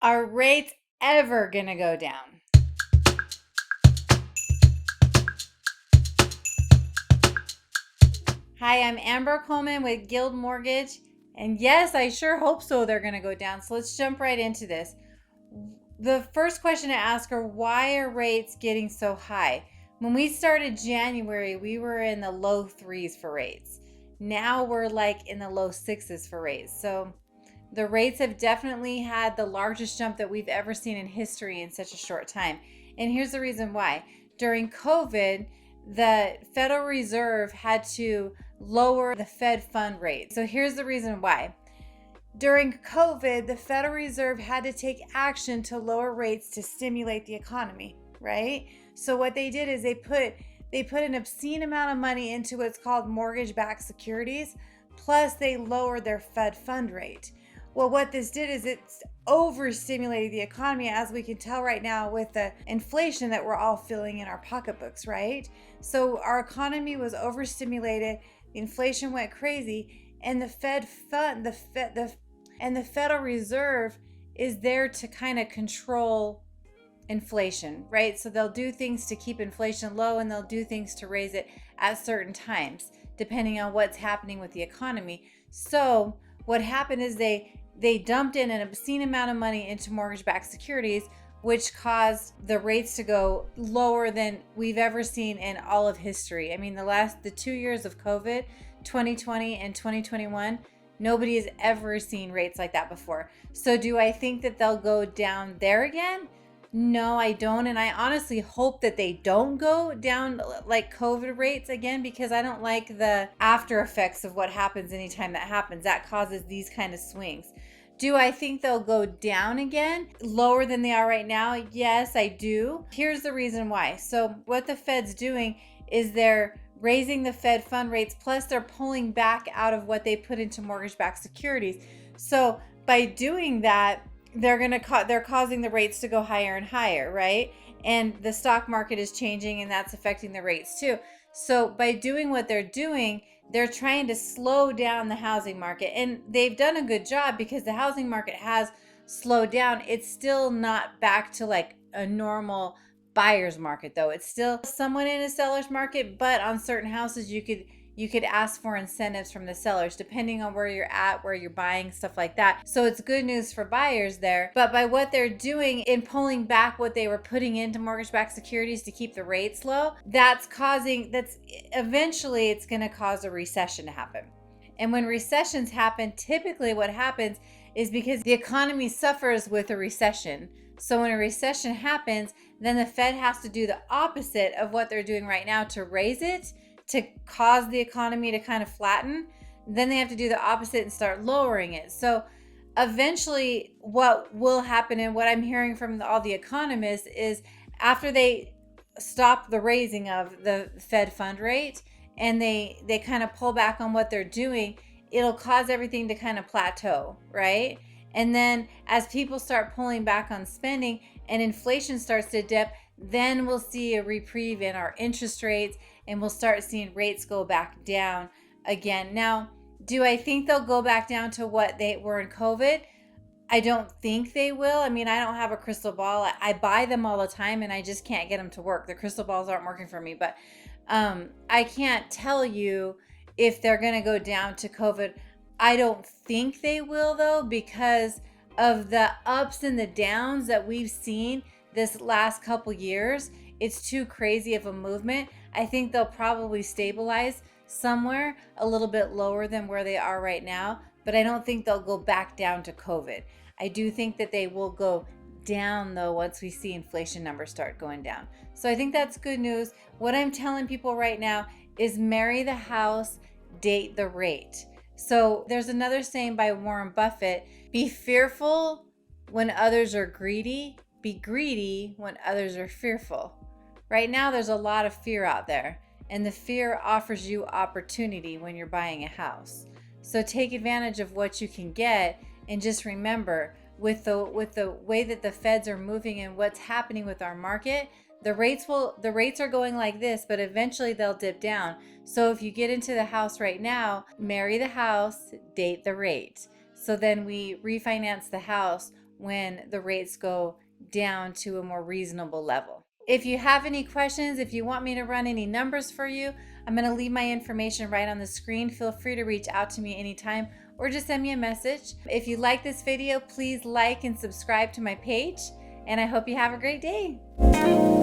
Are rates ever going to go down? Hi, I'm Amber Coleman with Guild Mortgage. And yes, I sure hope so they're going to go down. So let's jump right into this. The first question to ask are, why are rates getting so high? When we started January, we were in the low threes for rates. Now we're like in the low sixes for rates. So the rates have definitely had the largest jump that we've ever seen in history in such a short time. And here's the reason why. During COVID, the Federal Reserve had to lower the Fed fund rate. So here's the reason why. During COVID, the Federal Reserve had to take action to lower rates to stimulate the economy, right? So what they did is they put an obscene amount of money into what's called mortgage-backed securities, plus they lowered their Fed fund rate. Well, what this did is it's overstimulated the economy, as we can tell right now with the inflation that we're all feeling in our pocketbooks, right? So our economy was overstimulated, the inflation went crazy, and the Federal Reserve is there to kind of control inflation, right? So they'll do things to keep inflation low, and they'll do things to raise it at certain times, depending on what's happening with the economy. So what happened is they dumped in an obscene amount of money into mortgage-backed securities, which caused the rates to go lower than we've ever seen in all of history. I mean, the 2 years of COVID, 2020 and 2021, nobody has ever seen rates like that before. So do I think that they'll go down there again? No, I don't. And I honestly hope that they don't go down like COVID rates again, because I don't like the after effects of what happens anytime that happens. That causes these kind of swings. Do I think they'll go down again, lower than they are right now? Yes, I do. Here's the reason why. So what the Fed's doing is they're raising the Fed fund rates, plus they're pulling back out of what they put into mortgage-backed securities. So by doing that, they're causing the rates to go higher and higher, right? And the stock market is changing, and that's affecting the rates too. So by doing what they're doing, they're trying to slow down the housing market, and they've done a good job because the housing market has slowed down. It's still not back to like a normal buyer's market though. It's still somewhat in a seller's market, but on certain houses you could ask for incentives from the sellers depending on where you're at, where you're buying, stuff like that. So it's good news for buyers there. But by what they're doing in pulling back what they were putting into mortgage-backed securities to keep the rates low, that's eventually it's going to cause a recession to happen. And when recessions happen, typically what happens is because the economy suffers with a recession. So when a recession happens, then the Fed has to do the opposite of what they're doing right now to raise it, to cause the economy to kind of flatten. Then they have to do the opposite and start lowering it. So eventually what will happen, and what I'm hearing from all the economists, is after they stop the raising of the Fed fund rate and they kind of pull back on what they're doing, it'll cause everything to kind of plateau, right? And then as people start pulling back on spending and inflation starts to dip, then we'll see a reprieve in our interest rates, and we'll start seeing rates go back down again. Now, do I think they'll go back down to what they were in COVID? I don't think they will. I mean, I don't have a crystal ball. I buy them all the time, and I just can't get them to work. The crystal balls aren't working for me, but I can't tell you if they're going to go down to COVID. I don't think they will, though, because of the ups and the downs that we've seen this last couple years. It's too crazy of a movement. I think they'll probably stabilize somewhere a little bit lower than where they are right now, but I don't think they'll go back down to COVID. I do think that they will go down though once we see inflation numbers start going down. So I think that's good news. What I'm telling people right now is marry the house, date the rate. So there's another saying by Warren Buffett: be fearful when others are greedy, be greedy when others are fearful. Right now there's a lot of fear out there, and the fear offers you opportunity when you're buying a house. So take advantage of what you can get, and just remember, with the way that the feds are moving and what's happening with our market, the rates are going like this, but eventually they'll dip down. So if you get into the house right now, marry the house, date the rate. So then we refinance the house when the rates go down to a more reasonable level. If you have any questions, if you want me to run any numbers for you, I'm going to leave my information right on the screen. Feel free to reach out to me anytime or just send me a message. If you like this video, please like and subscribe to my page, and I hope you have a great day.